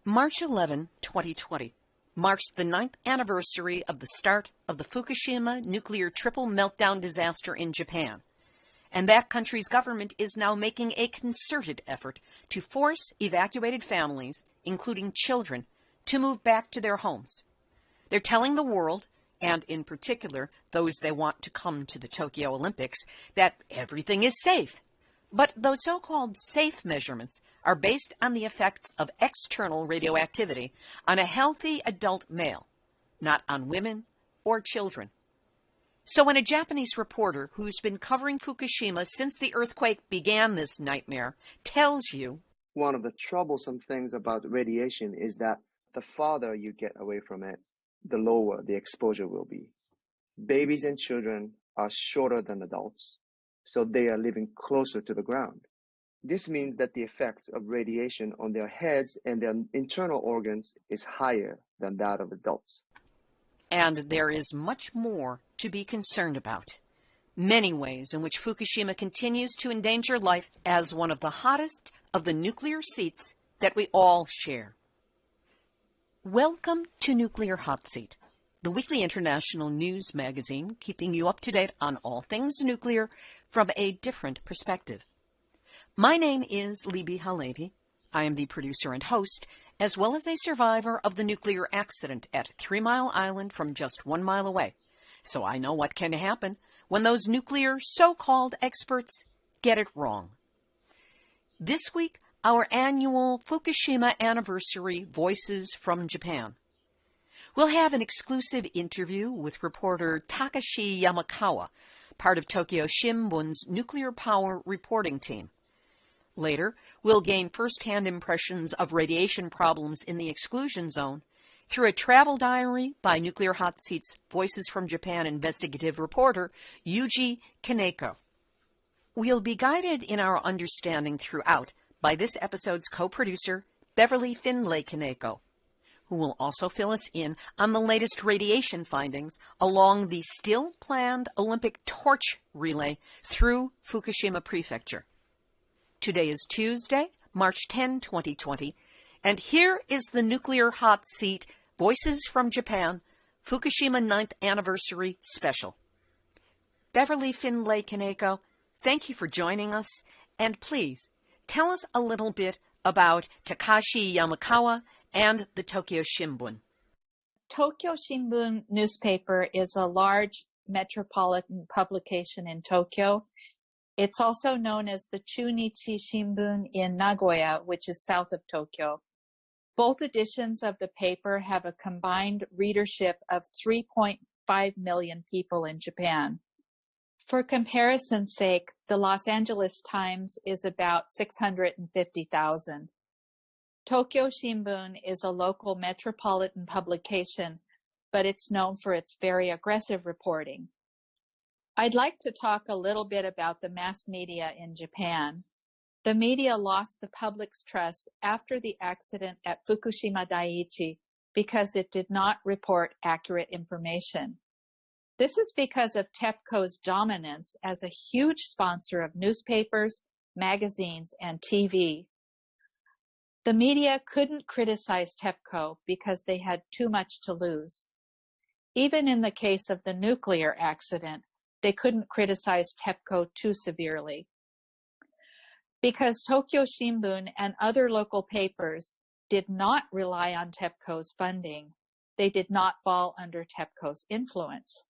March 11, 2020, marks the 9th anniversary of the start of the Fukushima nuclear triple meltdown disaster in Japan, and that country's government is now making a concerted effort to force evacuated families, including children, to move back to their homes. They're telling the world, and in particular those they want to come to the Tokyo Olympics, that everything is safe. But those so-called safe measurements are based on the effects of external radioactivity on a healthy adult male, not on women or children. So when a Japanese reporter who's been covering Fukushima since the earthquake began this nightmare tells you, one of the troublesome things about radiation is that the farther you get away from it, the lower the exposure will be. Babies and children are shorter than adults, so they are living closer to the ground. This means that the effects of radiation on their heads and their internal organs is higher than that of adults. and there is much more to be concerned about. Many ways in which Fukushima continues to endanger life as one of the hottest of the nuclear seats that we all share. Welcome to Nuclear Hotseat, the weekly international news magazine keeping you up to date on all things nuclear from a different perspective. My name is Libby Halevi. I am the producer and host, as well as a survivor of the nuclear accident at 3 Mile Island from just 1 mile away. So I know what can happen when those nuclear so-called experts get it wrong. This week, our annual Fukushima anniversary Voices from Japan. We'll have an exclusive interview with reporter Takeshi Yamakawa, part of Tokyo Shimbun's nuclear power reporting team. Later, we'll gain first-hand impressions of radiation problems in the exclusion zone through a travel diary by Nuclear Hotseat's Voices from Japan investigative reporter, Yuji Kaneko. We'll be guided in our understanding throughout by this episode's co-producer, Beverly Finlay Kaneko, who will also fill us in on the latest radiation findings along the still-planned Olympic torch relay through Fukushima Prefecture. Today is Tuesday, March 10, 2020, and here is the Nuclear Hot Seat Voices from Japan Fukushima 9th Anniversary Special. Beverly Finlay Kaneko, thank you for joining us, and please tell us a little bit about Takeshi Yamakawa and the Tokyo Shimbun. Tokyo Shimbun newspaper is a large metropolitan publication in Tokyo. It's also known as the Chunichi Shimbun in Nagoya, which is south of Tokyo. Both editions of the paper have a combined readership of 3.5 million people in Japan. For comparison's sake, the Los Angeles Times is about 650,000. Tokyo Shimbun is a local metropolitan publication, but it's known for its very aggressive reporting. I'd like to talk a little bit about the mass media in Japan. The media lost the public's trust after the accident at Fukushima Daiichi because it did not report accurate information. This is because of TEPCO's dominance as a huge sponsor of newspapers, magazines, and TV. The media couldn't criticize TEPCO because they had too much to lose. Even in the case of the nuclear accident, they couldn't criticize TEPCO too severely. Because Tokyo Shimbun and other local papers did not rely on TEPCO's funding, they did not fall under TEPCO's influence.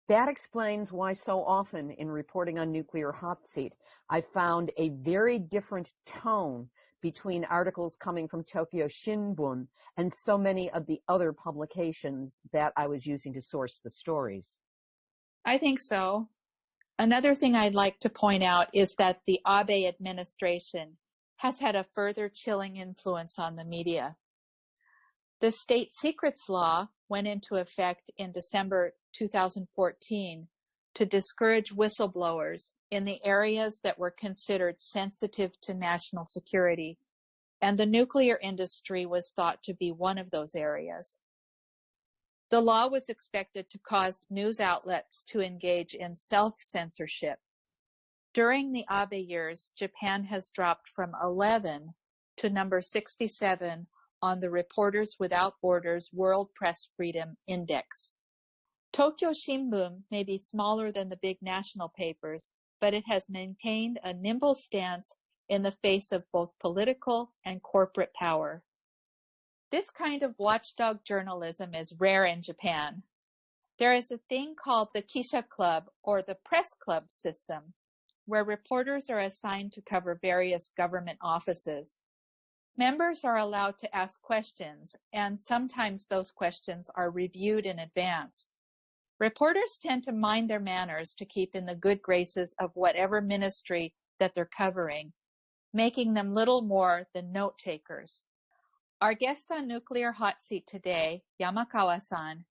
That explains why so often in reporting on Nuclear Hot Seat, I found a very different tone between articles coming from Tokyo Shimbun and so many of the other publications that I was using to source the stories. I think so. Another thing I'd like to point out is that the Abe administration has had a further chilling influence on the media. The state secrets law went into effect in December 2014 to discourage whistleblowers in the areas that were considered sensitive to national security, and the nuclear industry was thought to be one of those areas. The law was expected to cause news outlets to engage in self-censorship. During the Abe years, Japan has dropped from 11 to number 67 on the Reporters Without Borders World Press Freedom Index. Tokyo Shimbun may be smaller than the big national papers, but it has maintained a nimble stance in the face of both political and corporate power. This kind of watchdog journalism is rare in Japan. There is a thing called the Kisha Club or the Press Club system, where reporters are assigned to cover various government offices. Members are allowed to ask questions, and sometimes those questions are reviewed in advance. Reporters tend to mind their manners to keep in the good graces of whatever ministry that they're covering, making them little more than note takers. Our guest on Nuclear Hot Seat today, Yamakawa-san,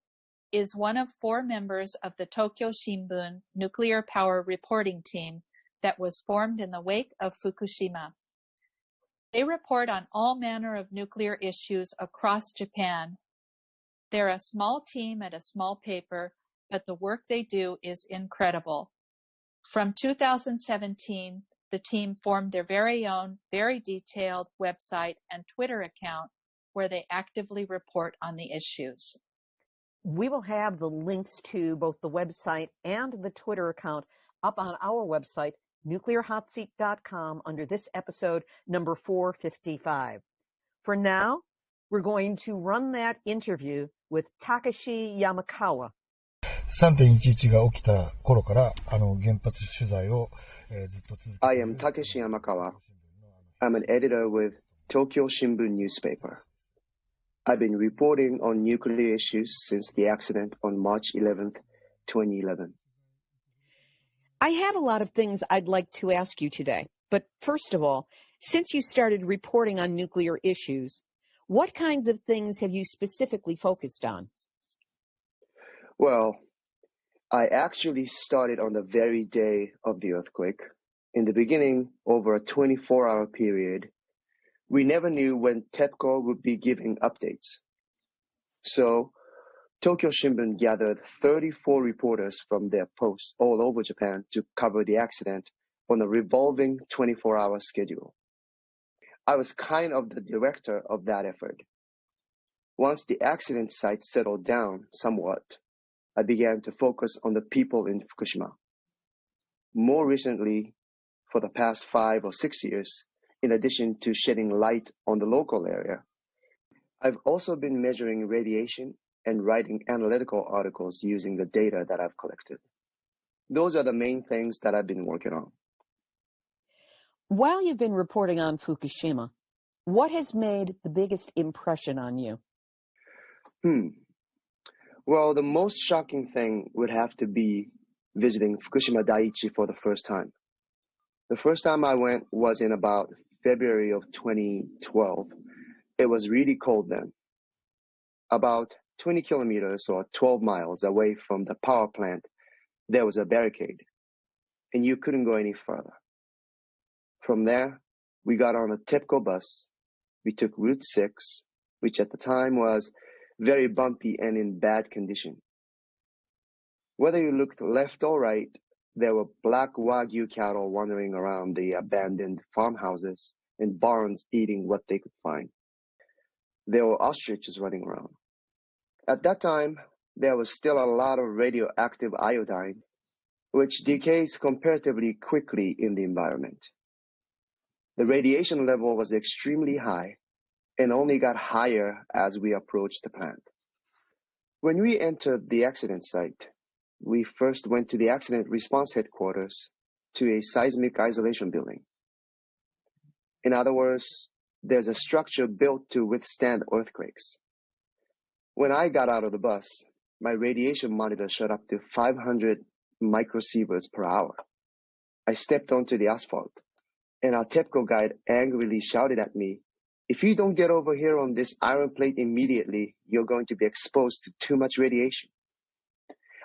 is one of 4 members of the Tokyo Shimbun nuclear power reporting team that was formed in the wake of Fukushima. They report on all manner of nuclear issues across Japan. They're a small team at a small paper, but the work they do is incredible. From 2017, the team formed their very own, very detailed website and Twitter account where they actively report on the issues. We will have the links to both the website and the Twitter account up on our website, nuclearhotseat.com, under this episode number 455. For now, we're going to run that interview with Takeshi Yamakawa. 3.11 が起きた頃から原発取材をずっと続けている I am Takeshi Yamakawa. I'm an editor with Tokyo Shimbun newspaper. I've been reporting on nuclear issues since the accident on March 11th, 2011. I have a lot of things I'd like to ask you today, but first of all, since you started reporting on nuclear issues, what kinds of things have you specifically focused on? Well, I actually started on the very day of the earthquake. In the beginning, over a 24-hour period, we never knew when TEPCO would be giving updates. So, Tokyo Shimbun gathered 34 reporters from their posts all over Japan to cover the accident on a revolving 24-hour schedule. I was kind of the director of that effort. Once the accident site settled down somewhat, I began to focus on the people in Fukushima. More recently, for the past 5 or 6 years, in addition to shedding light on the local area, I've also been measuring radiation and writing analytical articles using the data that I've collected. Those are the main things that I've been working on. While you've been reporting on Fukushima, what has made the biggest impression on you? Well, the most shocking thing would have to be visiting Fukushima Daiichi for the first time. The first time I went was in about February of 2012. It was really cold then. About 20 kilometers or 12 miles away from the power plant, there was a barricade, and you couldn't go any further. From there, we got on a TEPCO bus. We took Route 6, which at the time was very bumpy and in bad condition. Whether you looked left or right, there were black Wagyu cattle wandering around the abandoned farmhouses and barns eating what they could find. There were ostriches running around. At that time, there was still a lot of radioactive iodine, which decays comparatively quickly in the environment. The radiation level was extremely high and only got higher as we approached the plant. When we entered the accident site, we first went to the accident response headquarters to a seismic isolation building. In other words, there's a structure built to withstand earthquakes. When I got out of the bus, my radiation monitor shot up to 500 microsieverts per hour. I stepped onto the asphalt, and our TEPCO guide angrily shouted at me, "If you don't get over here on this iron plate immediately, you're going to be exposed to too much radiation."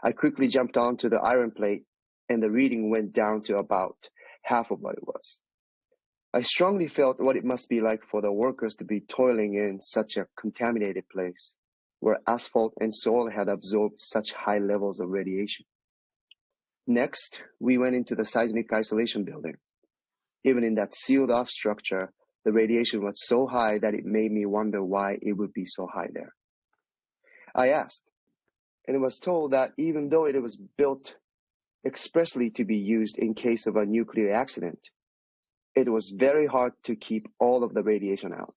I quickly jumped onto the iron plate, and the reading went down to about half of what it was. I strongly felt what it must be like for the workers to be toiling in such a contaminated place, where asphalt and soil had absorbed such high levels of radiation. Next, we went into the seismic isolation building. Even in that sealed-off structure, The radiation was so high that it made me wonder why it would be so high there. I asked, and was told that even though it was built expressly to be used in case of a nuclear accident, it was very hard to keep all of the radiation out.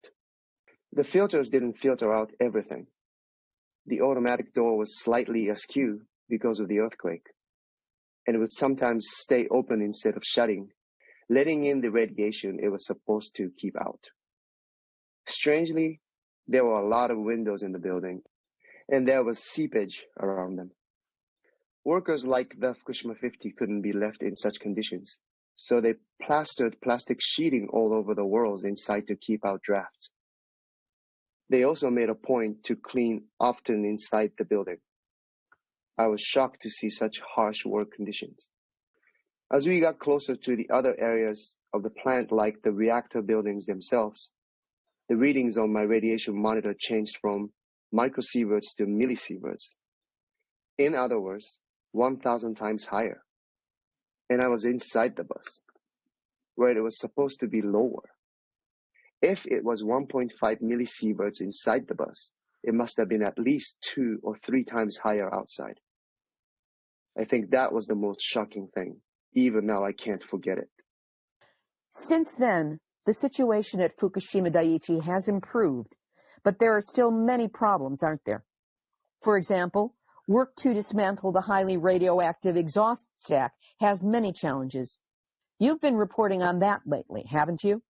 The filters didn't filter out everything. The automatic door was slightly askew because of the earthquake, and it would sometimes stay open instead of shutting, letting in the radiation it was supposed to keep out. Strangely, there were a lot of windows in the building, and there was seepage around them. Workers like the Fukushima 50 couldn't be left in such conditions, so they plastered plastic sheeting all over the walls inside to keep out drafts. They also made a point to clean often inside the building. I was shocked to see such harsh work conditions. As we got closer to the other areas of the plant, like the reactor buildings themselves, the readings on my radiation monitor changed from microsieverts to millisieverts. In other words, 1,000 times higher. And I was inside the bus, where it was supposed to be lower. If it was 1.5 millisieverts inside the bus, it must have been at least 2 or 3 times higher outside. I think that was the most shocking thing. Even now, I can't forget it. Since then, the situation at Fukushima Daiichi has improved, but there are still many problems, aren't there? For example, work to dismantle the highly radioactive exhaust stack has many challenges. You've been reporting on that lately, haven't you?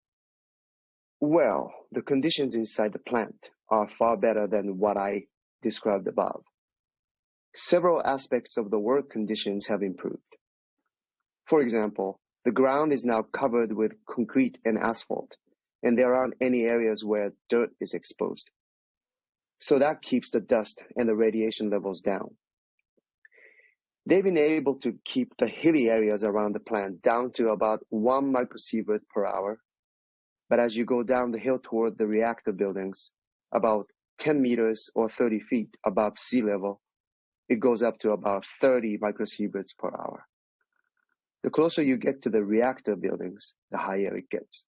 Well, the conditions inside the plant are far better than what I described above. Several aspects of the work conditions have improved. For example, the ground is now covered with concrete and asphalt, and there aren't any areas where dirt is exposed. So that keeps the dust and the radiation levels down. They've been able to keep the hilly areas around the plant down to about 1 microsievert per hour. But as you go down the hill toward the reactor buildings, about 10 meters or 30 feet above sea level, it goes up to about 30 microsieverts per hour. The closer you get to the reactor buildings, the higher it gets.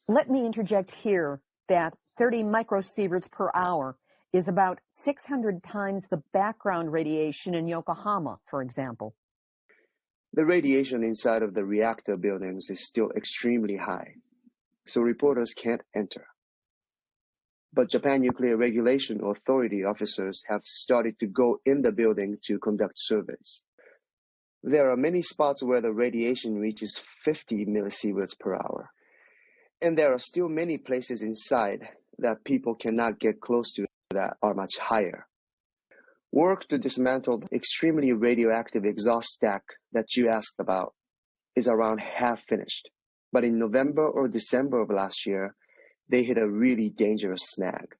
Let me interject here that 30 microsieverts per hour is about 600 times the background radiation in Yokohama, for example. The radiation inside of the reactor buildings is still extremely high, so reporters can't enter. But Japan Nuclear Regulation Authority officers have started to go in the building to conduct surveys. There are many spots where the radiation reaches 50 millisieverts per hour, and there are still many places inside that people cannot get close to that are much higher. Work to dismantle the extremely radioactive exhaust stack that you asked about is around half finished. But in November or December of last year, they hit a really dangerous snag.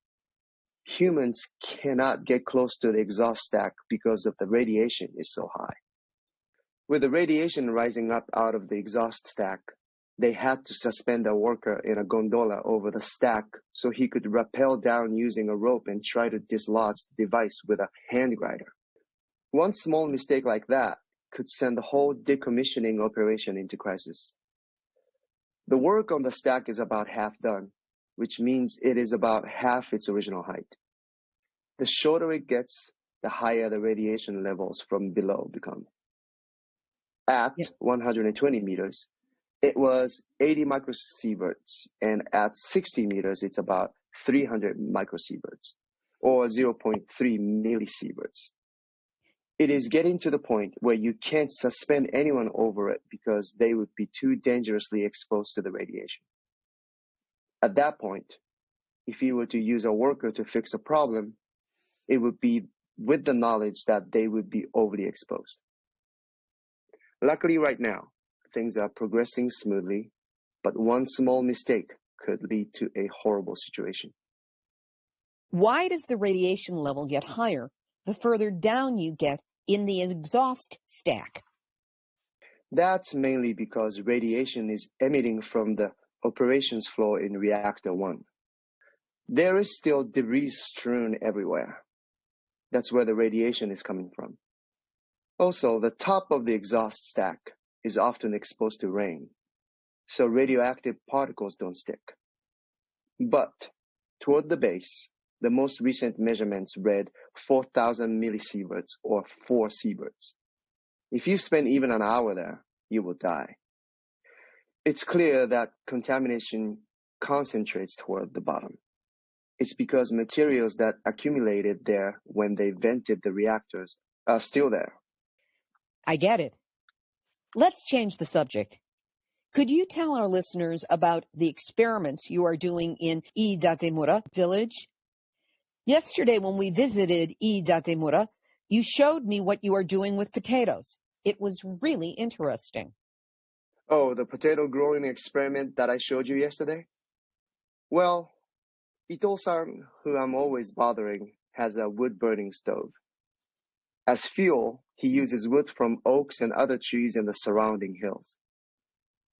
Humans cannot get close to the exhaust stack because of the radiation is so high. With the radiation rising up out of the exhaust stack, they had to suspend a worker in a gondola over the stack so he could rappel down using a rope and try to dislodge the device with a hand grinder. One small mistake like that could send the whole decommissioning operation into crisis. The work on the stack is about half done, which means it is about half its original height. The shorter it gets, the higher the radiation levels from below become. At 120 meters, it was 80 microsieverts, and at 60 meters, it's about 300 microsieverts, or 0.3 millisieverts. It is getting to the point where you can't suspend anyone over it because they would be too dangerously exposed to the radiation. At that point, if you were to use a worker to fix a problem, it would be with the knowledge that they would be overly exposed. Luckily, right now, things are progressing smoothly, but one small mistake could lead to a horrible situation. Why does the radiation level get higher the further down you get in the exhaust stack? That's mainly because radiation is emitting from the operations floor in Reactor 1. There is still debris strewn everywhere. That's where the radiation is coming from. Also, the top of the exhaust stack is often exposed to rain. so radioactive particles don't stick. But toward the base, the most recent measurements read 4,000 millisieverts or 4 sieverts. If you spend even an hour there, you will die. It's clear that contamination concentrates toward the bottom. It's because materials that accumulated there when they vented the reactors are still there. I get it. Let's change the subject. Could you tell our listeners about the experiments you are doing in Iidatemura village? Yesterday, when we visited Iidatemura, you showed me what you are doing with potatoes. It was really interesting. Oh, the potato growing experiment that I showed you yesterday? Well, Ito-san, who I'm always bothering, has a wood-burning stove. As fuel, he uses wood from oaks and other trees in the surrounding hills.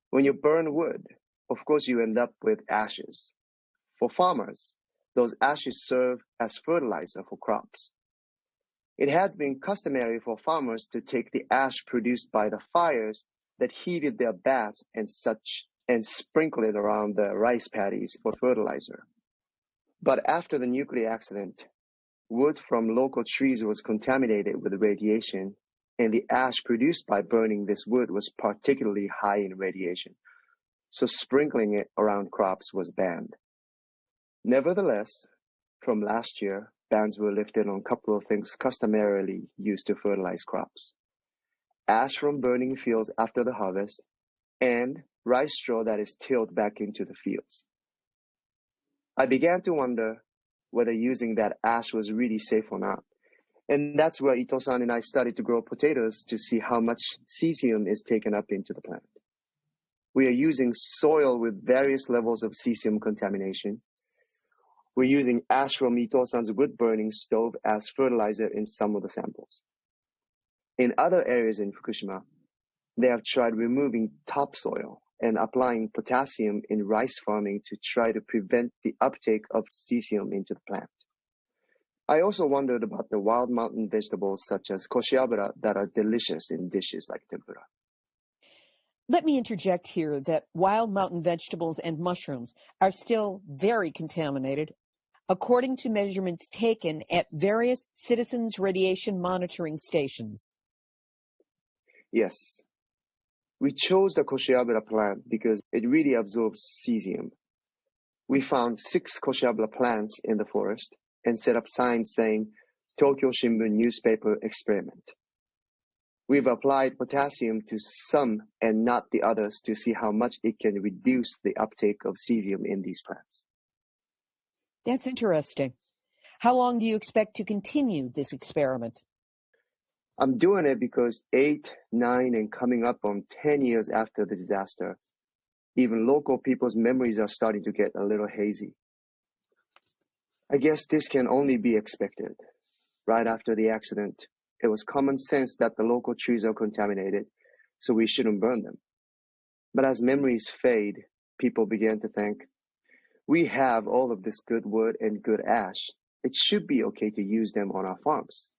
When you burn wood, of course you end up with ashes. For farmers, those ashes serve as fertilizer for crops. It had been customary for farmers to take the ash produced by the fires that heated their baths and such and sprinkle it around the rice paddies for fertilizer. But after the nuclear accident, wood from local trees was contaminated with radiation, and the ash produced by burning this wood was particularly high in radiation, so sprinkling it around crops was banned. Nevertheless, from last year, bans were lifted on a couple of things customarily used to fertilize crops: ash from burning fields after the harvest, and rice straw that is tilled back into the fields. I began to wonder whether using that ash was really safe or not. And that's where Ito-san and I started to grow potatoes to see how much cesium is taken up into the plant. We are using soil with various levels of cesium contamination. We're using ash from Ito-san's wood-burning stove as fertilizer in some of the samples. In other areas in Fukushima, they have tried removing topsoil and applying potassium in rice farming to try to prevent the uptake of cesium into the plant. I also wondered about the wild mountain vegetables such as koshiabara that are delicious in dishes like tempura. Let me interject here that wild mountain vegetables and mushrooms are still very contaminated, according to measurements taken at various citizens' radiation monitoring stations. Yes. We chose the koshiabara plant because it really absorbs cesium. We found 6 koshiabara plants in the forest and set up signs saying Tokyo Shimbun newspaper experiment. We've applied potassium to some and not the others to see how much it can reduce the uptake of cesium in these plants. That's interesting. How long do you expect to continue this experiment? I'm doing it because 8, 9, and coming up on 10 years after the disaster, even local people's memories are starting to get a little hazy. I guess this can only be expected. Right after the accident, it was common sense that the local trees are contaminated, so we shouldn't burn them. But as memories fade, people began to think, we have all of this good wood and good ash. It should be okay to use them on our farms.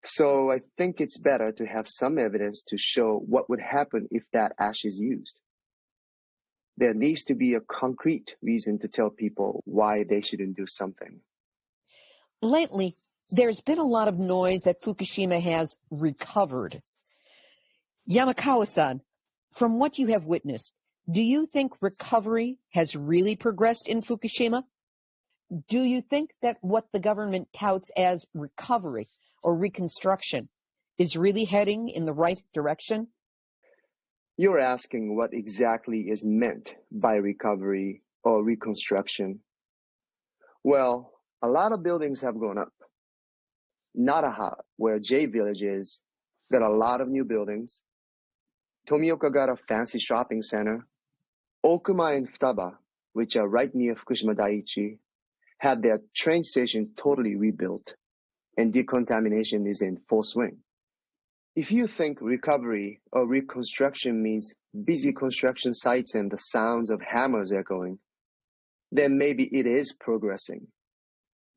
So I think it's better to have some evidence to show what would happen if that ash is used. There needs to be a concrete reason to tell people why they shouldn't do something. Lately, there's been a lot of noise that Fukushima has recovered. Yamakawa-san, from what you have witnessed, do you think recovery has really progressed in Fukushima? Do you think that what the government touts as recovery or reconstruction is really heading in the right direction? You're asking what exactly is meant by recovery or reconstruction. Well, a lot of buildings have gone up. Naraha, where J Village is, got a lot of new buildings. Tomioka got a fancy shopping center. Okuma and Futaba, which are right near Fukushima Daiichi, had their train station totally rebuilt, and decontamination is in full swing. If you think recovery or reconstruction means busy construction sites and the sounds of hammers echoing, then maybe it is progressing.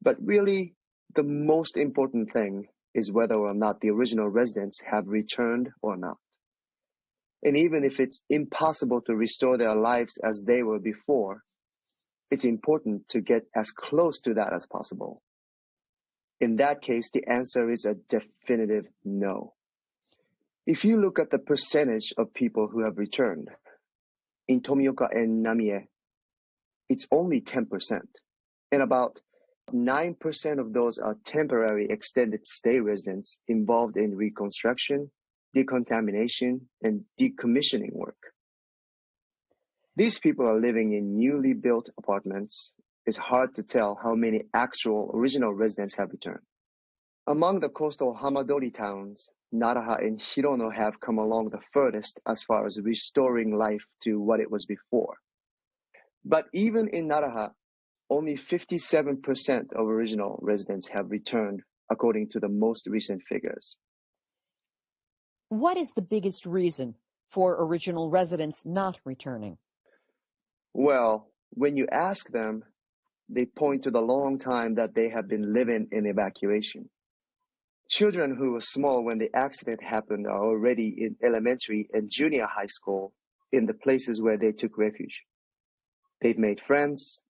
But really, the most important thing is whether or not the original residents have returned or not. And even if it's impossible to restore their lives as they were before, it's important to get as close to that as possible. In that case, the answer is a definitive no. If you look at the percentage of people who have returned, in Tomioka and Namie, it's only 10%. And about 9% of those are temporary extended stay residents involved in reconstruction, decontamination, and decommissioning work. These people are living in newly built apartments. It's hard to tell how many actual original residents have returned. Among the coastal Hamadori towns, Naraha and Hirono have come along the furthest as far as restoring life to what it was before. But even in Naraha, only 57% of original residents have returned, according to the most recent figures. What is the biggest reason for original residents not returning? Well, when you ask them, they point to the long time that they have been living in evacuation. Children who were small when the accident happened are already in elementary and junior high school in the places where they took refuge. They've made friends.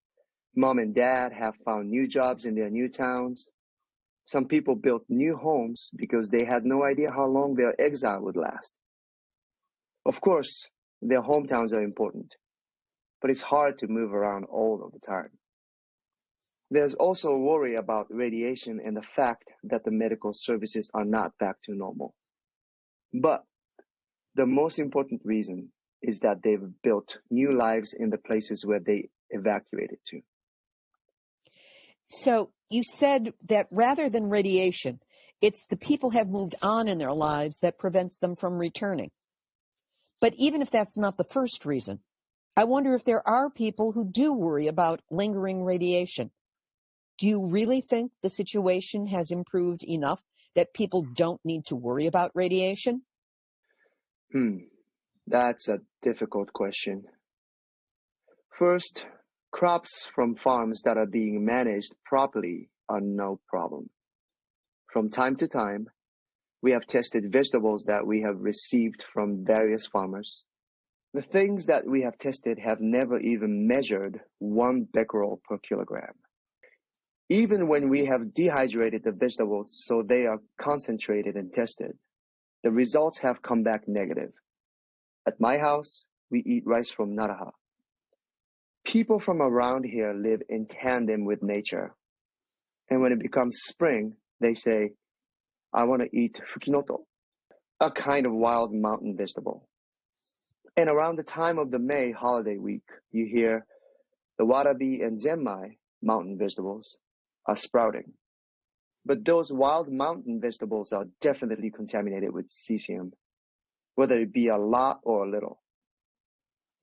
Mom and dad have found new jobs in their new towns. Some people built new homes because they had no idea how long their exile would last. Of course, their hometowns are important, but it's hard to move around all of the time. There's also a worry about radiation and the fact that the medical services are not back to normal. But the most important reason is that they've built new lives in the places where they evacuated to. So you said that rather than radiation, it's the people have moved on in their lives that prevents them from returning. But even if that's not the first reason, I wonder if there are people who do worry about lingering radiation. Do you really think the situation has improved enough that people don't need to worry about radiation? That's a difficult question. First, crops from farms that are being managed properly are no problem. From time to time, we have tested vegetables that we have received from various farmers. The things that we have tested have never even measured 1 becquerel per kilogram. Even when we have dehydrated the vegetables so they are concentrated and tested, the results have come back negative. At my house, we eat rice from Naraha. People from around here live in tandem with nature. And when it becomes spring, they say, I want to eat fukinoto, a kind of wild mountain vegetable. And around the time of the May holiday week, you hear the warabi and zenmai, mountain vegetables, are sprouting. But those wild mountain vegetables are definitely contaminated with cesium, whether it be a lot or a little.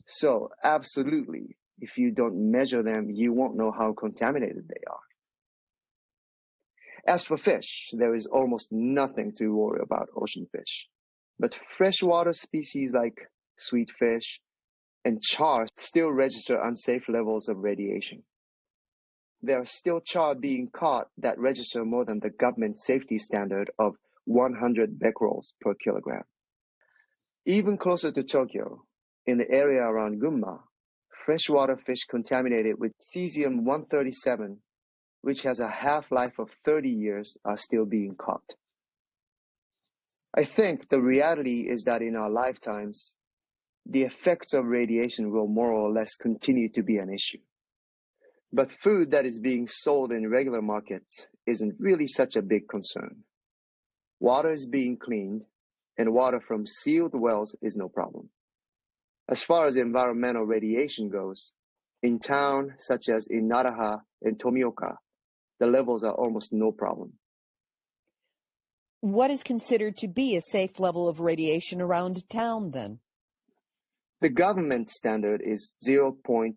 So, absolutely, if you don't measure them, you won't know how contaminated they are. As for fish, there is almost nothing to worry about ocean fish. But freshwater species like sweet fish and char still register unsafe levels of radiation. There are still char being caught that register more than the government safety standard of 100 becquerels per kilogram. Even closer to Tokyo, in the area around Gunma, freshwater fish contaminated with cesium-137, which has a half-life of 30 years, are still being caught. I think the reality is that in our lifetimes, the effects of radiation will more or less continue to be an issue. But food that is being sold in regular markets isn't really such a big concern. Water is being cleaned, and water from sealed wells is no problem. As far as environmental radiation goes, in town such as in Naraha and Tomioka, the levels are almost no problem. What is considered to be a safe level of radiation around town, then? The government standard is 0.23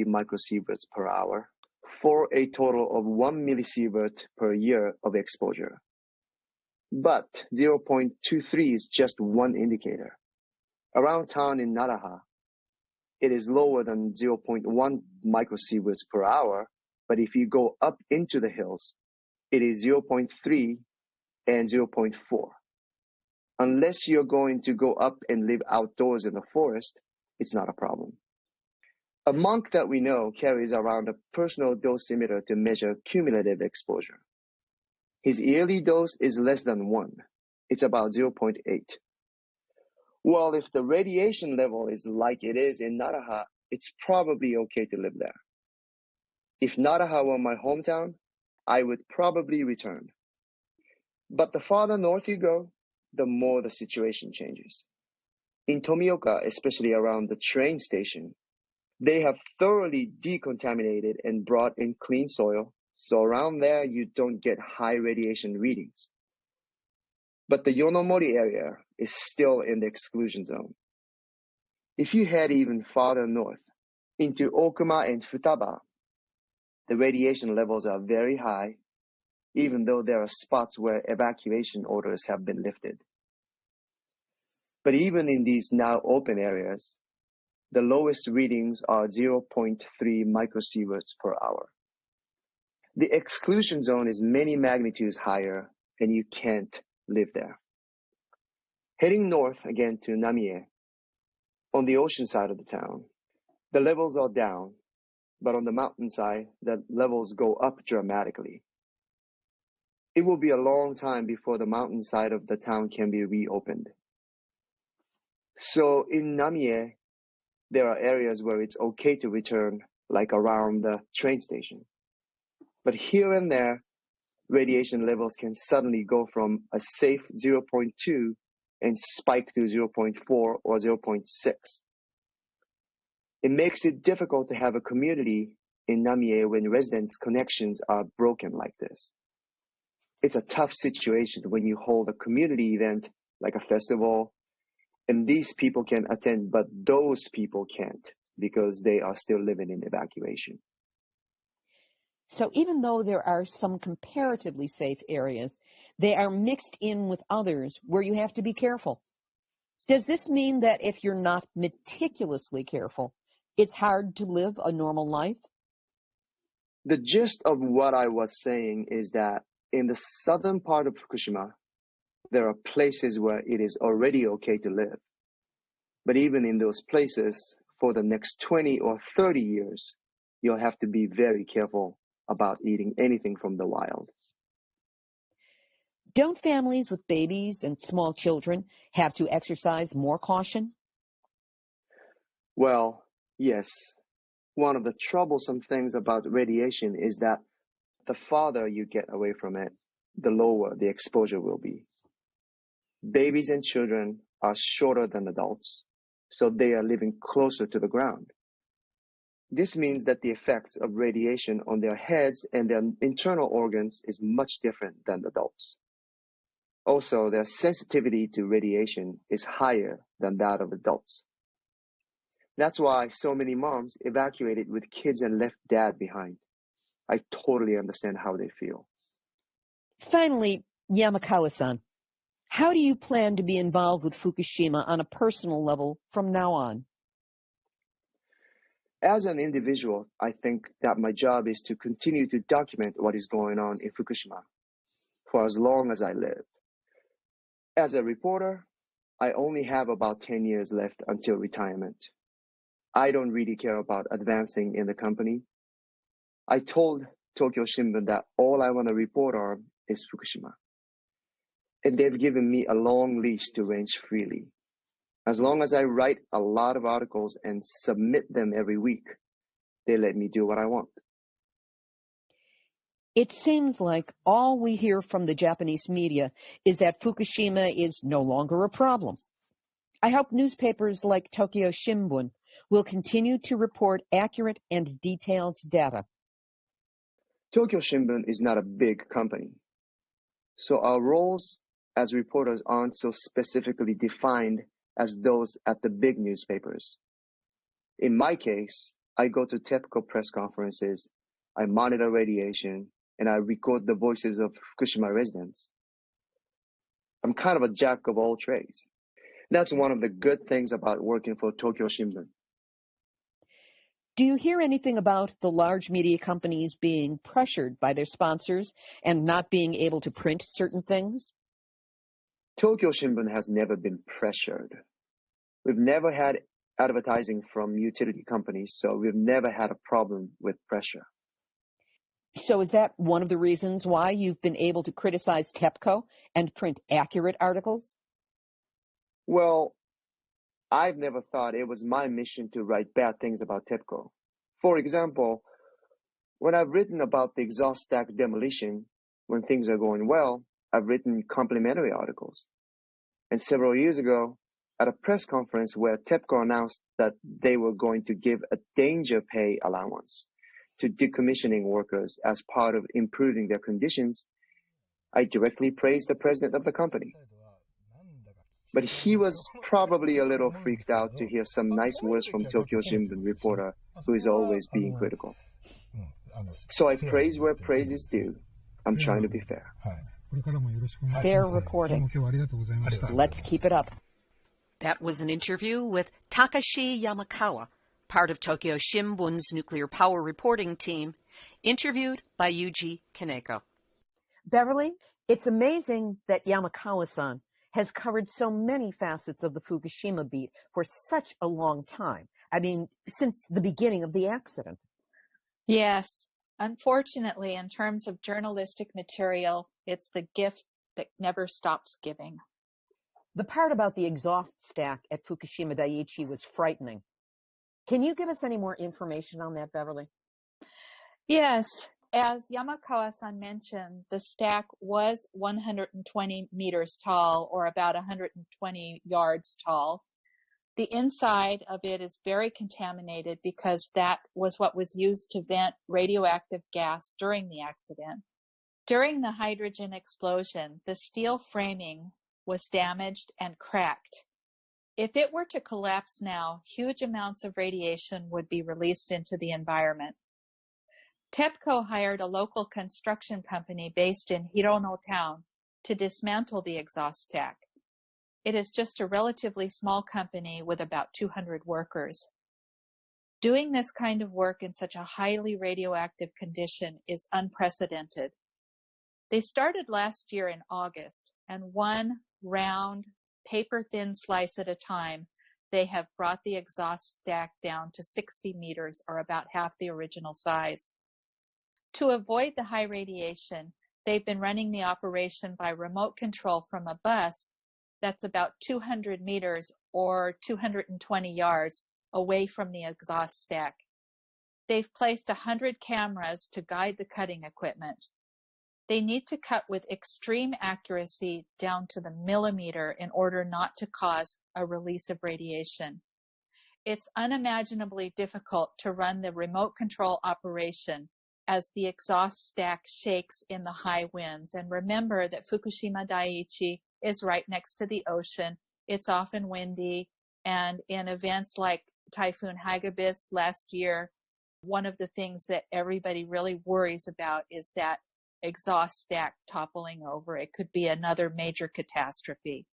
microsieverts per hour for a total of 1 millisievert per year of exposure. But 0.23 is just one indicator. Around town in Naraha, it is lower than 0.1 microsieverts per hour, but if you go up into the hills, it is 0.3 and 0.4. Unless you're going to go up and live outdoors in the forest, it's not a problem. A monk that we know carries around a personal dosimeter to measure cumulative exposure. His yearly dose is less than 1. It's about 0.8. Well, if the radiation level is like it is in Naraha, it's probably okay to live there. If Naraha were my hometown, I would probably return. But the farther north you go, the more the situation changes. In Tomioka, especially around the train station, they have thoroughly decontaminated and brought in clean soil, so around there you don't get high radiation readings. But the Yonomori area is still in the exclusion zone. If you head even farther north, into Okuma and Futaba, the radiation levels are very high, even though there are spots where evacuation orders have been lifted. But even in these now open areas, the lowest readings are 0.3 microsieverts per hour. The exclusion zone is many magnitudes higher, and you can't live there. Heading north again to Namie, on the ocean side of the town, the levels are down, but on the mountainside, the levels go up dramatically. It will be a long time before the mountainside of the town can be reopened. So in Namie, there are areas where it's okay to return, like around the train station. But here and there, radiation levels can suddenly go from a safe 0.2 and spike to 0.4 or 0.6. It makes it difficult to have a community in Namie when residents' connections are broken like this. It's a tough situation when you hold a community event like a festival, and these people can attend, but those people can't because they are still living in evacuation. So even though there are some comparatively safe areas, they are mixed in with others where you have to be careful. Does this mean that if you're not meticulously careful, it's hard to live a normal life? The gist of what I was saying is that in the southern part of Fukushima, there are places where it is already okay to live. But even in those places, for the next 20 or 30 years, you'll have to be very careful about eating anything from the wild. Don't families with babies and small children have to exercise more caution? Well, yes. One of the troublesome things about radiation is that the farther you get away from it, the lower the exposure will be. Babies and children are shorter than adults, so they are living closer to the ground. This means that the effects of radiation on their heads and their internal organs is much different than adults. Also, their sensitivity to radiation is higher than that of adults. That's why so many moms evacuated with kids and left dad behind. I totally understand how they feel. Finally, Yamakawa-san, how do you plan to be involved with Fukushima on a personal level from now on? As an individual, I think that my job is to continue to document what is going on in Fukushima for as long as I live. As a reporter, I only have about 10 years left until retirement. I don't really care about advancing in the company. I told Tokyo Shimbun that all I want to report on is Fukushima. And they've given me a long leash to range freely. As long as I write a lot of articles and submit them every week, they let me do what I want. It seems like all we hear from the Japanese media is that Fukushima is no longer a problem. I hope newspapers like Tokyo Shimbun will continue to report accurate and detailed data. Tokyo Shimbun is not a big company, so our roles as reporters aren't so specifically defined as those at the big newspapers. In my case, I go to TEPCO press conferences, I monitor radiation, and I record the voices of Fukushima residents. I'm kind of a jack of all trades. That's one of the good things about working for Tokyo Shimbun. Do you hear anything about the large media companies being pressured by their sponsors and not being able to print certain things? Tokyo Shimbun has never been pressured. We've never had advertising from utility companies, so we've never had a problem with pressure. So is that one of the reasons why you've been able to criticize TEPCO and print accurate articles? Well, I've never thought it was my mission to write bad things about TEPCO. For example, when I've written about the exhaust stack demolition, when things are going well, I've written complimentary articles. And several years ago, at a press conference where TEPCO announced that they were going to give a danger pay allowance to decommissioning workers as part of improving their conditions, I directly praised the president of the company. But he was probably a little freaked out to hear some nice words from Tokyo Shimbun reporter who is always being critical. So I praise where praise is due. I'm trying to be fair. Fair reporting. Let's keep it up. That was an interview with Takeshi Yamakawa, part of Tokyo Shimbun's nuclear power reporting team, interviewed by Yuji Kaneko. Beverly, it's amazing that Yamakawa-san has covered so many facets of the Fukushima beat for such a long time. I mean, since the beginning of the accident. Yes. Unfortunately, in terms of journalistic material, it's the gift that never stops giving. The part about the exhaust stack at Fukushima Daiichi was frightening. Can you give us any more information on that, Beverly? Yes. As Yamakawa-san mentioned, the stack was 120 meters tall, or about 120 yards tall. The inside of it is very contaminated because that was what was used to vent radioactive gas during the accident. During the hydrogen explosion, the steel framing was damaged and cracked. If it were to collapse now, huge amounts of radiation would be released into the environment. TEPCO hired a local construction company based in Hirono town to dismantle the exhaust stack. It is just a relatively small company with about 200 workers. Doing this kind of work in such a highly radioactive condition is unprecedented. They started last year in August, and one round, paper-thin slice at a time, they have brought the exhaust stack down to 60 meters, or about half the original size. To avoid the high radiation, they've been running the operation by remote control from a bus that's about 200 meters or 220 yards away from the exhaust stack. They've placed 100 cameras to guide the cutting equipment. They need to cut with extreme accuracy down to the millimeter in order not to cause a release of radiation. It's unimaginably difficult to run the remote control operation as the exhaust stack shakes in the high winds. And remember that Fukushima Daiichi is right next to the ocean. It's often windy, and in events like Typhoon Hagibis last year, one of the things that everybody really worries about is that exhaust stack toppling over. It could be another major catastrophe.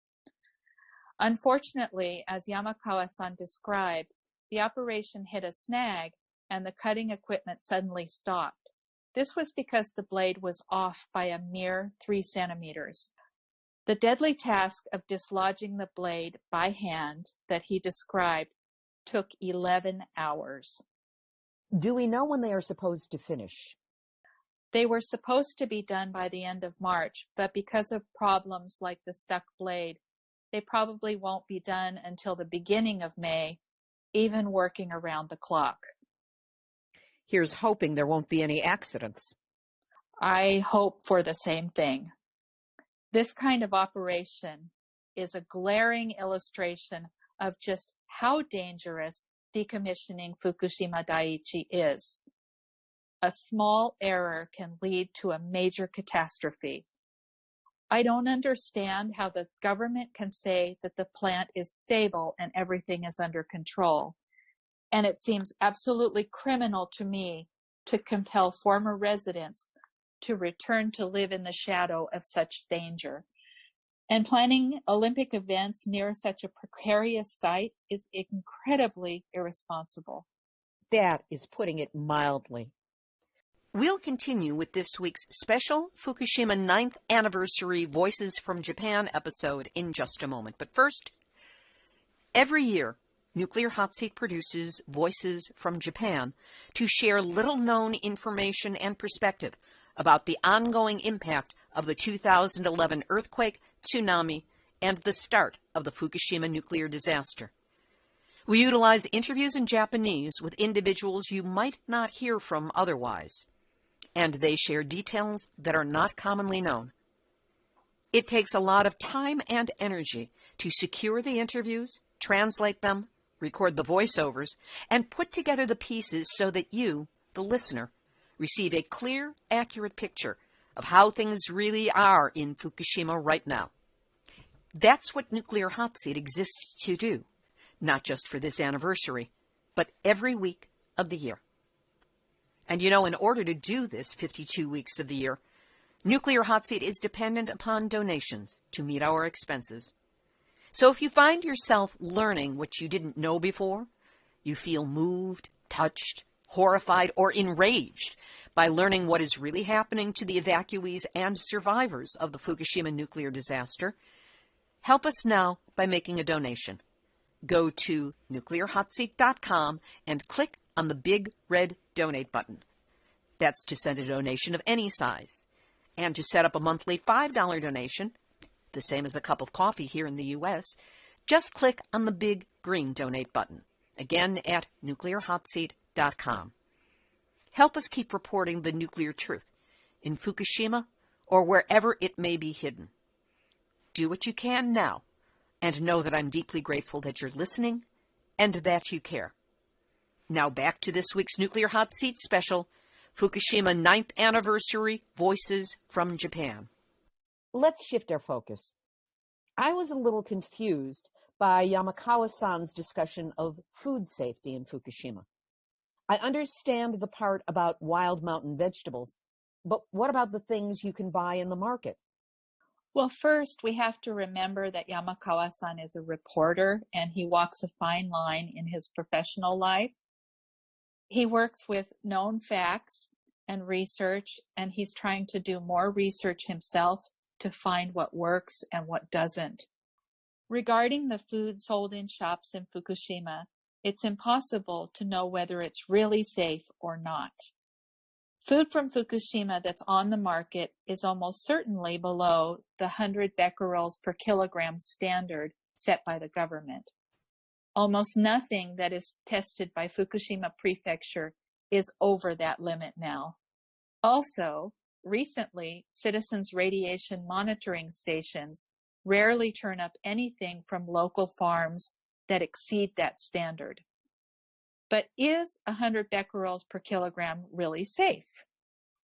Unfortunately, as Yamakawa-san described, the operation hit a snag and the cutting equipment suddenly stopped. This was because the blade was off by a mere 3 centimeters. The deadly task of dislodging the blade by hand that he described took 11 hours. Do we know when they are supposed to finish? They were supposed to be done by the end of March, but because of problems like the stuck blade, they probably won't be done until the beginning of May, even working around the clock. Here's hoping there won't be any accidents. I hope for the same thing. This kind of operation is a glaring illustration of just how dangerous decommissioning Fukushima Daiichi is. A small error can lead to a major catastrophe. I don't understand how the government can say that the plant is stable and everything is under control. And it seems absolutely criminal to me to compel former residents to return to live in the shadow of such danger. And planning Olympic events near such a precarious site is incredibly irresponsible. That is putting it mildly. We'll continue with this week's special Fukushima 9th Anniversary Voices from Japan episode in just a moment. But first, every year, Nuclear Hotseat produces Voices from Japan to share little-known information and perspective about the ongoing impact of the 2011 earthquake, tsunami, and the start of the Fukushima nuclear disaster. We utilize interviews in Japanese with individuals you might not hear from otherwise, and they share details that are not commonly known. It takes a lot of time and energy to secure the interviews, translate them, record the voiceovers, and put together the pieces so that you, the listener, receive a clear, accurate picture of how things really are in Fukushima right now. That's what Nuclear Hotseat exists to do, not just for this anniversary, but every week of the year. And you know, in order to do this 52 weeks of the year, Nuclear Hotseat is dependent upon donations to meet our expenses. So if you find yourself learning what you didn't know before, you feel moved, touched, horrified, or enraged by learning what is really happening to the evacuees and survivors of the Fukushima nuclear disaster, help us now by making a donation. Go to nuclearhotseat.com and click on the big red donate button. That's to send a donation of any size. And to set up a monthly $5 donation, the same as a cup of coffee here in the U.S., just click on the big green donate button, again at nuclearhotseat.com. Help us keep reporting the nuclear truth in Fukushima or wherever it may be hidden. Do what you can now, and know that I'm deeply grateful that you're listening and that you care. Now back to this week's Nuclear Hotseat special, Fukushima 9th Anniversary Voices from Japan. Let's shift our focus. I was a little confused by Yamakawa-san's discussion of food safety in Fukushima. I understand the part about wild mountain vegetables, but what about the things you can buy in the market? Well, first, we have to remember that Yamakawa-san is a reporter and he walks a fine line in his professional life. He works with known facts and research, and he's trying to do more research himself to find what works and what doesn't. Regarding the food sold in shops in Fukushima, it's impossible to know whether it's really safe or not. Food from Fukushima that's on the market is almost certainly below the 100 becquerels per kilogram standard set by the government. Almost nothing that is tested by Fukushima Prefecture is over that limit now. Also, recently, citizens' radiation monitoring stations rarely turn up anything from local farms that exceed that standard. But is 100 becquerels per kilogram really safe?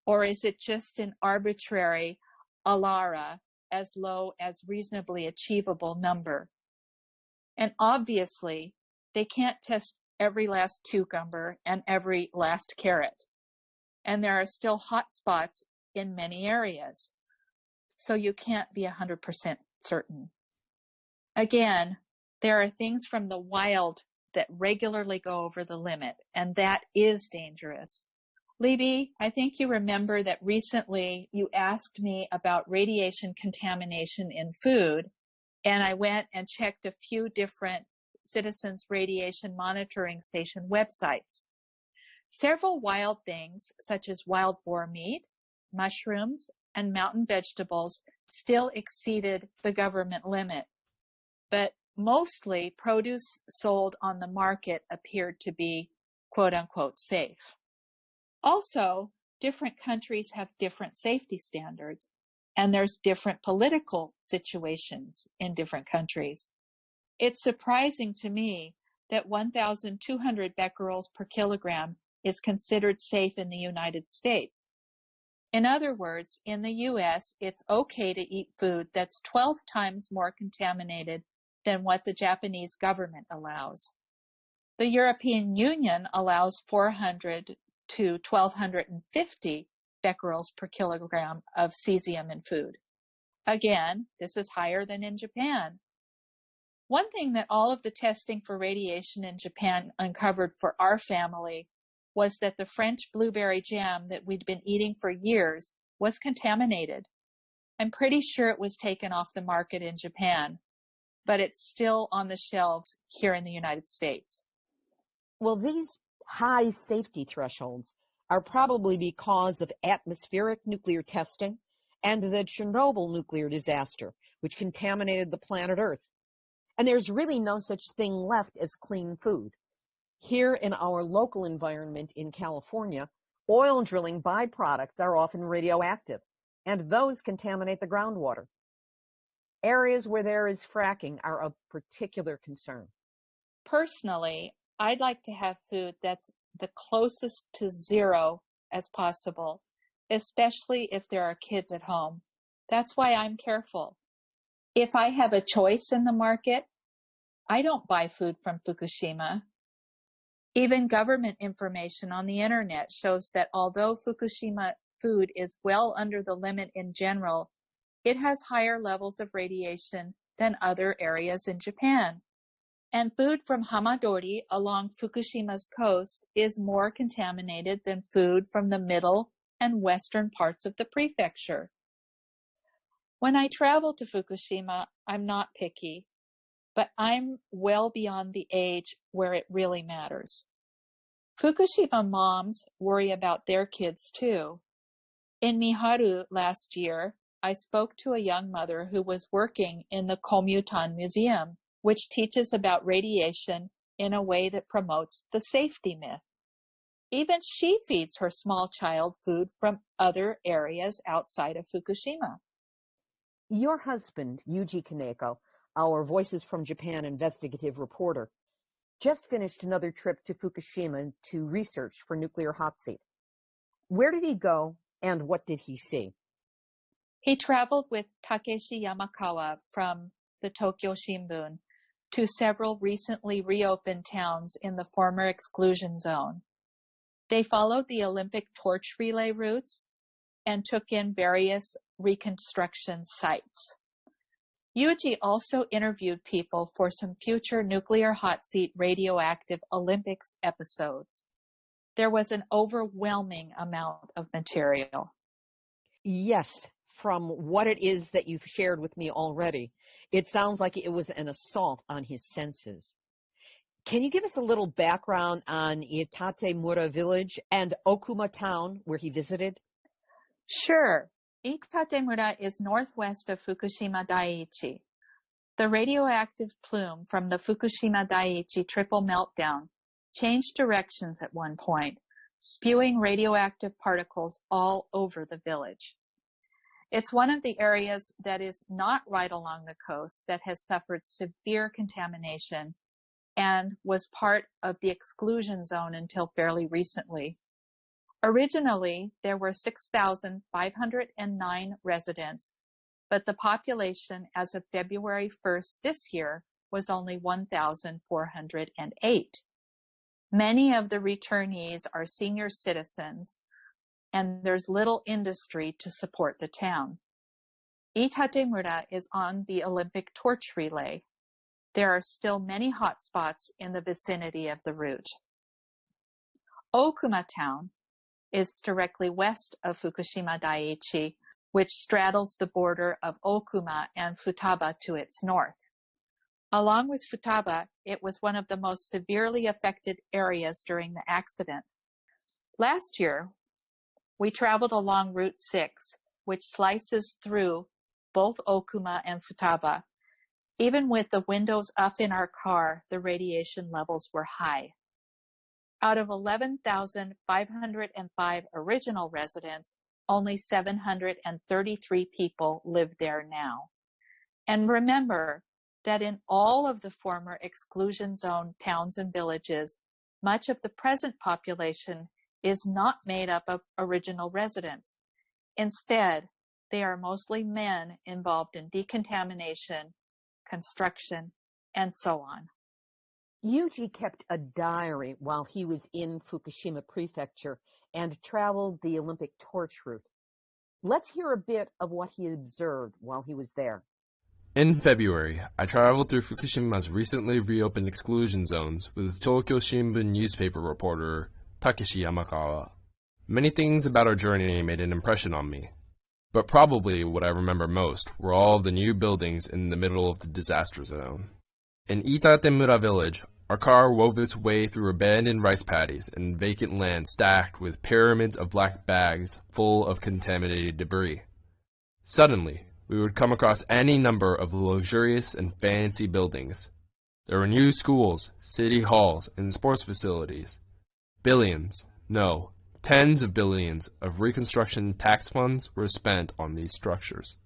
Or is it just an arbitrary ALARA, as low as reasonably achievable number? And obviously, they can't test every last cucumber and every last carrot. And there are still hot spots in many areas. So you can't be 100% certain. Again, there are things from the wild that regularly go over the limit, and that is dangerous. Libby, I think you remember that recently you asked me about radiation contamination in food, and I went and checked a few different citizens' radiation monitoring station websites. Several wild things, such as wild boar meat, mushrooms, and mountain vegetables, still exceeded the government limit. But mostly, produce sold on the market appeared to be quote-unquote safe. Also, different countries have different safety standards, and there's different political situations in different countries. It's surprising to me that 1,200 becquerels per kilogram is considered safe in the United States. In other words, in the US, it's okay to eat food that's 12 times more contaminated than what the Japanese government allows. The European Union allows 400 to 1,250 becquerels per kilogram of cesium in food. Again, this is higher than in Japan. One thing that all of the testing for radiation in Japan uncovered for our family was that the French blueberry jam that we'd been eating for years was contaminated. I'm pretty sure it was taken off the market in Japan, but it's still on the shelves here in the United States. Well, these high safety thresholds are probably because of atmospheric nuclear testing and the Chernobyl nuclear disaster, which contaminated the planet Earth. And there's really no such thing left as clean food. Here in our local environment in California, oil drilling byproducts are often radioactive, and those contaminate the groundwater. Areas where there is fracking are of particular concern. Personally, I'd like to have food that's the closest to zero as possible, especially if there are kids at home. That's why I'm careful. If I have a choice in the market, I don't buy food from Fukushima. Even government information on the internet shows that although Fukushima food is well under the limit in general, it has higher levels of radiation than other areas in Japan. And food from Hamadori along Fukushima's coast is more contaminated than food from the middle and western parts of the prefecture. When I travel to Fukushima, I'm not picky, but I'm well beyond the age where it really matters. Fukushima moms worry about their kids too. In Miharu last year, I spoke to a young mother who was working in the Komutan Museum, which teaches about radiation in a way that promotes the safety myth. Even she feeds her small child food from other areas outside of Fukushima. Your husband, Yuji Kaneko, our Voices from Japan investigative reporter, just finished another trip to Fukushima to research for Nuclear Hotseat. Where did he go and what did he see? He traveled with Takeshi Yamakawa from the Tokyo Shimbun to several recently reopened towns in the former exclusion zone. They followed the Olympic torch relay routes and took in various reconstruction sites. Yuji also interviewed people for some future Nuclear Hotseat radioactive Olympics episodes. There was an overwhelming amount of material. Yes, from what it is that you've shared with me already, it sounds like it was an assault on his senses. Can you give us a little background on Itatemura village and Okuma town where he visited? Sure. Itatemura is northwest of Fukushima Daiichi. The radioactive plume from the Fukushima Daiichi triple meltdown changed directions at one point, spewing radioactive particles all over the village. It's one of the areas that is not right along the coast that has suffered severe contamination and was part of the exclusion zone until fairly recently. Originally, there were 6,509 residents, but the population as of February 1st this year was only 1,408. Many of the returnees are senior citizens, and there's little industry to support the town. Itatemura is on the Olympic torch relay. There are still many hot spots in the vicinity of the route. Okuma town is directly west of Fukushima Daiichi, which straddles the border of Okuma and Futaba to its north. Along with Futaba, it was one of the most severely affected areas during the accident. Last year, we traveled along Route 6, which slices through both Okuma and Futaba. Even with the windows up in our car, the radiation levels were high. Out of 11,505 original residents, only 733 people live there now. And remember that in all of the former exclusion zone towns and villages, much of the present population is not made up of original residents. Instead, they are mostly men involved in decontamination, construction, and so on. Yuji kept a diary while he was in Fukushima Prefecture and traveled the Olympic torch route. Let's hear a bit of what he observed while he was there. In February, I traveled through Fukushima's recently reopened exclusion zones with Tokyo Shimbun newspaper reporter Takeshi Yamakawa. Many things about our journey made an impression on me, but probably what I remember most were all the new buildings in the middle of the disaster zone. In Itatemura village, our car wove its way through abandoned rice paddies and vacant land stacked with pyramids of black bags full of contaminated debris. Suddenly, we would come across any number of luxurious and fancy buildings. There were new schools, city halls, and sports facilities. Billions, no, tens of billions of reconstruction tax funds were spent on these structures.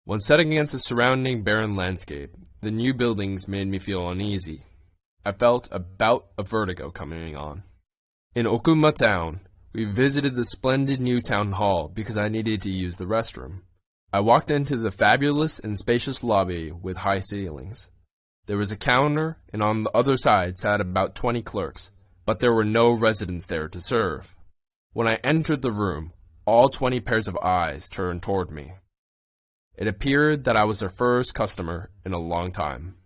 When set against the surrounding barren landscape, the new buildings made me feel uneasy. I felt a bout of vertigo coming on. In Okuma town, we visited the splendid new town hall because I needed to use the restroom. I walked into the fabulous and spacious lobby with high ceilings. There was a counter, and on the other side sat about 20 clerks, but there were no residents there to serve. When I entered the room, all 20 pairs of eyes turned toward me. It appeared that I was their first customer in a long time.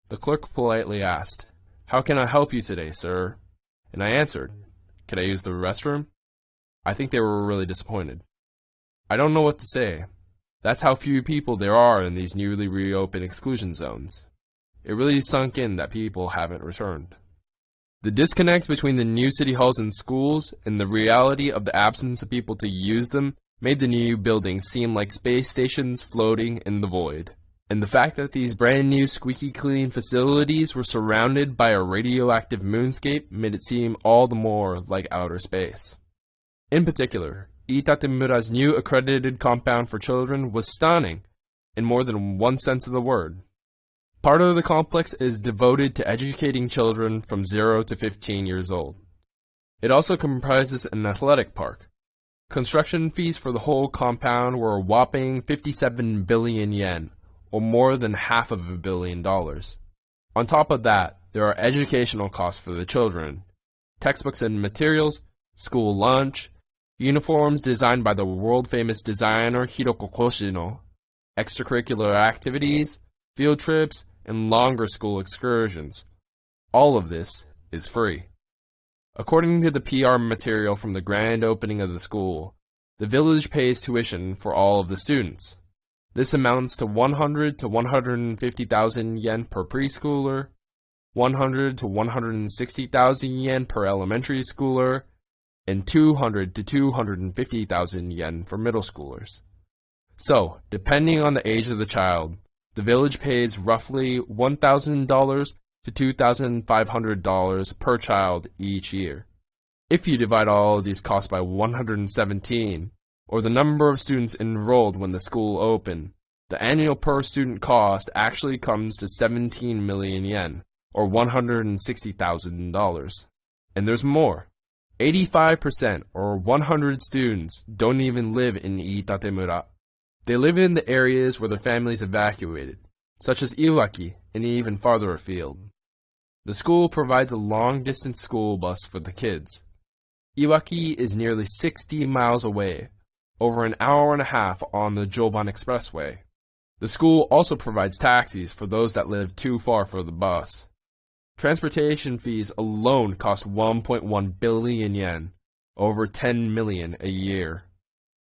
The clerk politely asked, "How can I help you today, sir?" And I answered, "Can I use the restroom?" I think they were really disappointed. I don't know what to say. That's how few people there are in these newly reopened exclusion zones. It really sunk in that people haven't returned. The disconnect between the new city halls and schools and the reality of the absence of people to use them made the new buildings seem like space stations floating in the void. And the fact that these brand new squeaky clean facilities were surrounded by a radioactive moonscape made it seem all the more like outer space. In particular, Itatemura's new accredited compound for children was stunning in more than one sense of the word. Part of the complex is devoted to educating children from 0 to 15 years old. It also comprises an athletic park. Construction fees for the whole compound were a whopping 57 billion yen, or more than $500 million. On top of that, there are educational costs for the children, textbooks and materials, school lunch, uniforms designed by the world-famous designer Hiroko Koshino, extracurricular activities, field trips, and longer school excursions. All of this is free. According to the PR material from the grand opening of the school, the village pays tuition for all of the students. This amounts to 100 to 150,000 yen per preschooler, 100 to 160,000 yen per elementary schooler, and 200 to 250,000 yen for middle schoolers. So, depending on the age of the child, the village pays roughly $1,000 to $2,500 per child each year. If you divide all of these costs by 117, or the number of students enrolled when the school opened, the annual per-student cost actually comes to 17 million yen, or $160,000. And there's more. 85%, or 100 students, don't even live in Itatemura. They live in the areas where their families evacuated, such as Iwaki and even farther afield. The school provides a long-distance school bus for the kids. Iwaki is nearly 60 miles away, over an hour and a half on the Joban Expressway. The school also provides taxis for those that live too far for the bus. Transportation fees alone cost 1.1 billion yen, over 10 million a year.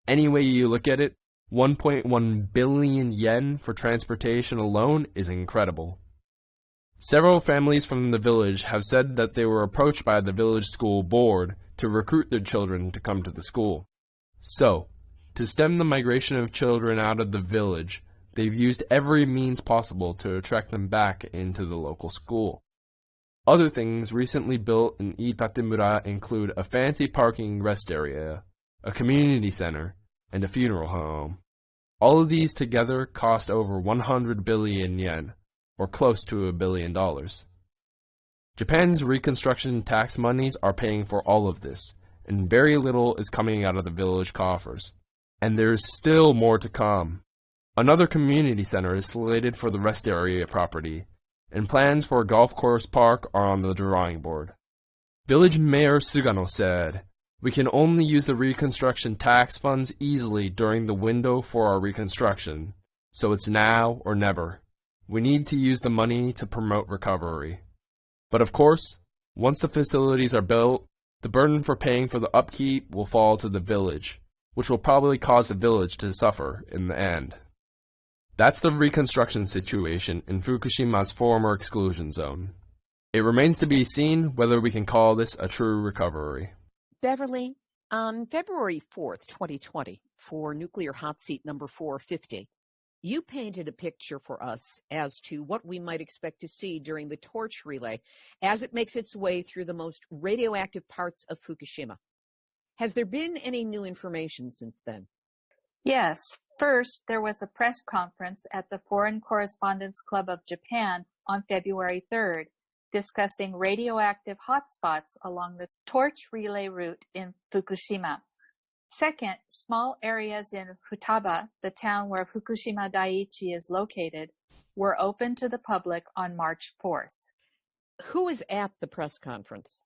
Any way you look at it, 1.1 billion yen for transportation alone is incredible. Several families from the village have said that they were approached by the village school board to recruit their children to come to the school. So, to stem the migration of children out of the village, they've used every means possible to attract them back into the local school. Other things recently built in Itatemura include a fancy parking rest area, a community center, and a funeral home. All of these together cost over 100 billion yen, or close to $1 billion. Japan's reconstruction tax monies are paying for all of this, and very little is coming out of the village coffers. And there's still more to come. Another community center is slated for the rest area property, and plans for a golf course park are on the drawing board. Village Mayor Sugano said, "We can only use the reconstruction tax funds easily during the window for our reconstruction, so it's now or never. We need to use the money to promote recovery. But of course, once the facilities are built, The burden for paying for the upkeep will fall to the village, which will probably cause the village to suffer in the end. That's the reconstruction situation in Fukushima's former exclusion zone. It remains to be seen whether we can call this a true recovery. Beverly, on February 4th, 2020, for Nuclear Hotseat number 450, you painted a picture for us as to what we might expect to see during the torch relay as it makes its way through the most radioactive parts of Fukushima. Has there been any new information since then? Yes. First, there was a press conference at the Foreign Correspondents Club of Japan on February 3rd, discussing radioactive hotspots along the torch relay route in Fukushima. Second, small areas in Futaba, the town where Fukushima Daiichi is located, were open to the public on March 4th. Who was at the press conference?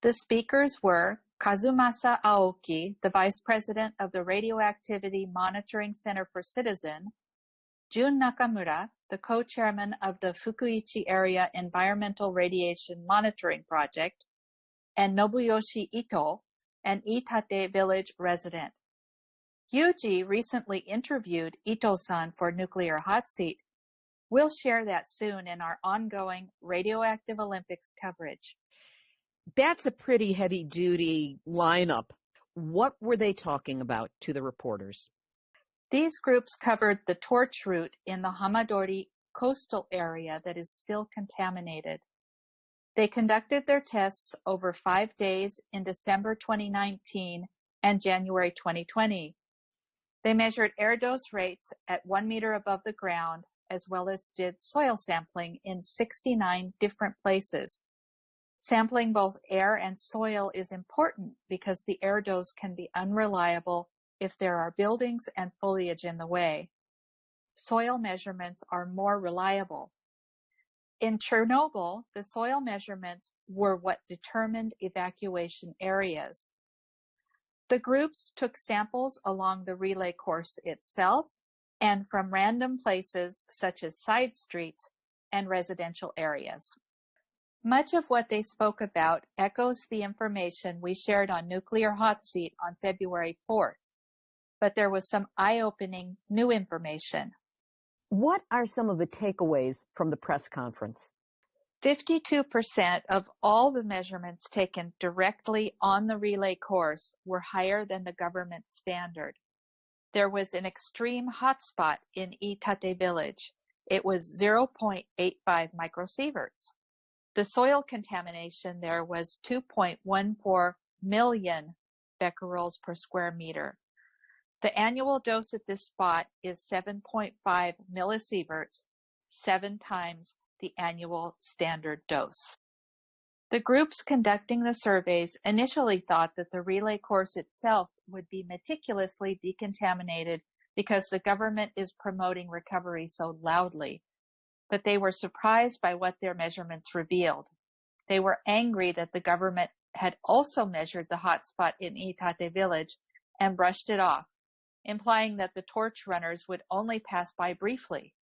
The speakers were Kazumasa Aoki, the vice president of the Radioactivity Monitoring Center for Citizen, Jun Nakamura, the co-chairman of the Fukuichi Area Environmental Radiation Monitoring Project, and Nobuyoshi Ito, an Iitate village resident. Yuji recently interviewed Ito-san for Nuclear Hotseat. We'll share that soon in our ongoing Radioactive Olympics coverage. That's a pretty heavy-duty lineup. What were they talking about to the reporters? These groups covered the torch route in the Hamadori coastal area that is still contaminated. They conducted their tests over 5 days in December 2019 and January 2020. They measured air dose rates at 1 meter above the ground, as well as did soil sampling in 69 different places. Sampling both air and soil is important because the air dose can be unreliable if there are buildings and foliage in the way. Soil measurements are more reliable. In Chernobyl, the soil measurements were what determined evacuation areas. The groups took samples along the relay course itself and from random places such as side streets and residential areas. Much of what they spoke about echoes the information we shared on Nuclear Hotseat on February 4th, but there was some eye-opening new information. What are some of the takeaways from the press conference? 52% of all the measurements taken directly on the relay course were higher than the government standard. There was an extreme hotspot in Iitate village. It was 0.85 microsieverts. The soil contamination there was 2.14 million becquerels per square meter. The annual dose at this spot is 7.5 millisieverts, 7 times the annual standard dose. The groups conducting the surveys initially thought that the relay course itself would be meticulously decontaminated because the government is promoting recovery so loudly, but they were surprised by what their measurements revealed. They were angry that the government had also measured the hotspot in Iitate village and brushed it off, implying that the torch runners would only pass by briefly.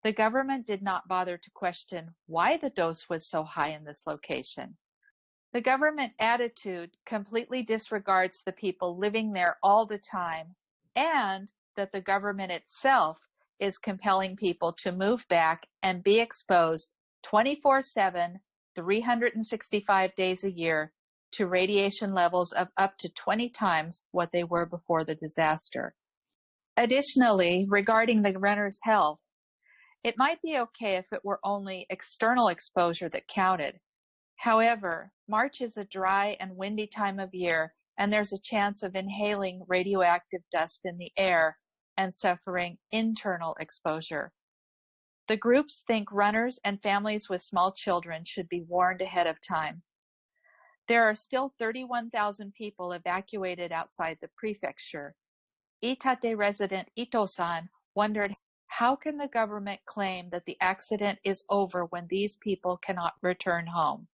The government did not bother to question why the dose was so high in this location. The government attitude completely disregards the people living there all the time, and that the government itself is compelling people to move back and be exposed 24/7, 365 days a year to radiation levels of up to 20 times what they were before the disaster. Additionally, regarding the runner's health, it might be okay if it were only external exposure that counted. However, March is a dry and windy time of year, and there's a chance of inhaling radioactive dust in the air and suffering internal exposure. The groups think runners and families with small children should be warned ahead of time. There are still 31,000 people evacuated outside the prefecture. Iitate resident Ito-san wondered, how can the government claim that the accident is over when these people cannot return home?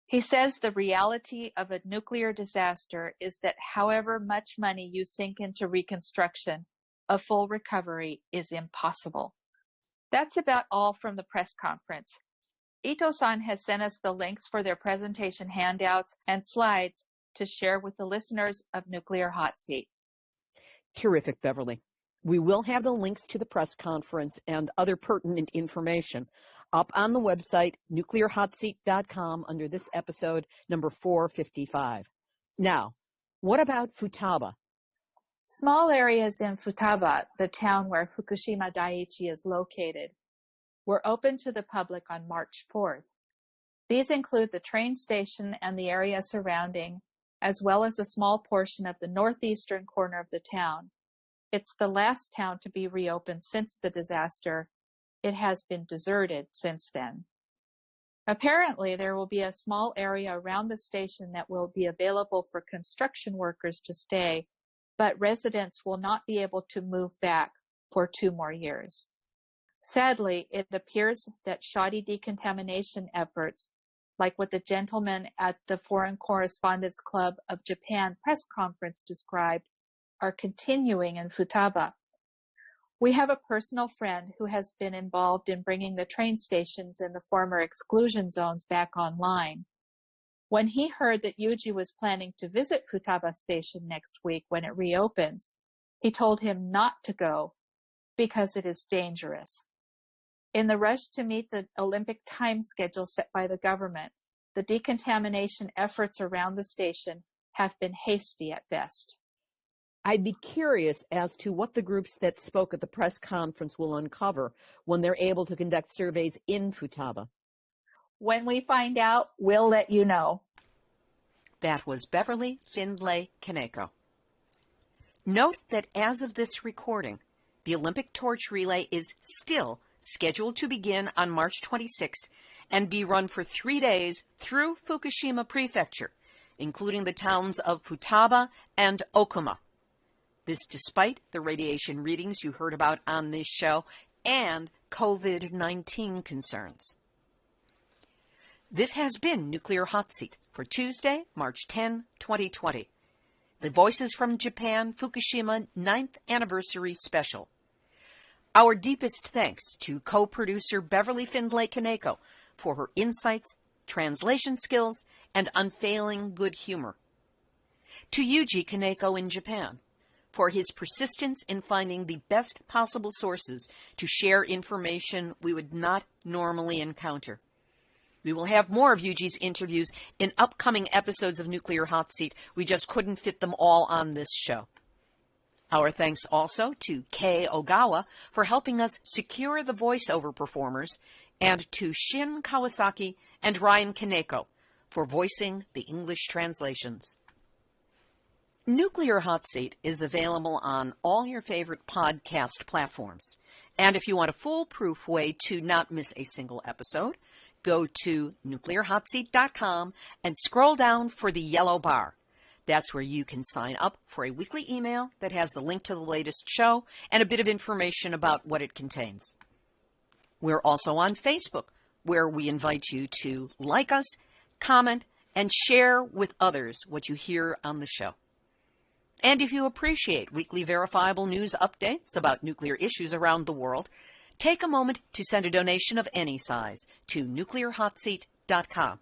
He says the reality of a nuclear disaster is that however much money you sink into reconstruction, a full recovery is impossible. That's about all from the press conference. Ito-san has sent us the links for their presentation handouts and slides to share with the listeners of Nuclear Hot Seat. Terrific, Beverly. We will have the links to the press conference and other pertinent information up on the website, nuclearhotseat.com, under this episode, number 455. Now, what about Futaba? Small areas in Futaba, the town where Fukushima Daiichi is located, were open to the public on March 4th. These include the train station and the area surrounding, as well as a small portion of the northeastern corner of the town. It's the last town to be reopened since the disaster. It has been deserted since then. Apparently, there will be a small area around the station that will be available for construction workers to stay, but residents will not be able to move back for 2 more years. Sadly, it appears that shoddy decontamination efforts, like what the gentleman at the Foreign Correspondents Club of Japan press conference described, are continuing in Futaba. We have a personal friend who has been involved in bringing the train stations in the former exclusion zones back online. When he heard that Yuji was planning to visit Futaba Station next week when it reopens, he told him not to go because it is dangerous. In the rush to meet the Olympic time schedule set by the government, the decontamination efforts around the station have been hasty at best. I'd be curious as to what the groups that spoke at the press conference will uncover when they're able to conduct surveys in Futaba. When we find out, we'll let you know. That was Beverly Findlay Kaneko. Note that as of this recording, the Olympic torch relay is still scheduled to begin on March 26 and be run for 3 days through Fukushima Prefecture, including the towns of Futaba and Okuma. This despite the radiation readings you heard about on this show and COVID-19 concerns. This has been Nuclear Hot Seat for Tuesday, March 10, 2020. The Voices from Japan Fukushima 9th Anniversary Special. Our deepest thanks to co-producer Beverly Findlay Kaneko for her insights, translation skills, and unfailing good humor. To Yuji Kaneko in Japan for his persistence in finding the best possible sources to share information we would not normally encounter. We will have more of Yuji's interviews in upcoming episodes of Nuclear Hot Seat. We just couldn't fit them all on this show. Our thanks also to Kei Ogawa for helping us secure the voiceover performers, and to Shin Kawasaki and Ryan Kaneko for voicing the English translations. Nuclear Hot Seat is available on all your favorite podcast platforms. And if you want a foolproof way to not miss a single episode, go to nuclearhotseat.com and scroll down for the yellow bar. That's where you can sign up for a weekly email that has the link to the latest show and a bit of information about what it contains. We're also on Facebook, where we invite you to like us, comment, and share with others what you hear on the show. And if you appreciate weekly verifiable news updates about nuclear issues around the world, take a moment to send a donation of any size to nuclearhotseat.com.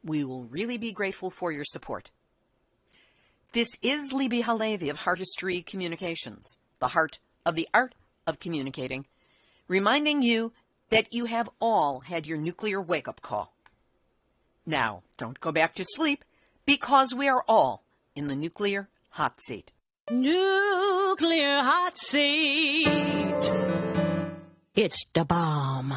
We will really be grateful for your support. This is Libby Halevi of Heartistry Communications, the heart of the art of communicating, reminding you that you have all had your nuclear wake-up call. Now, don't go back to sleep, because we are all in the Nuclear Hot Seat. Nuclear Hot Seat. It's the bomb.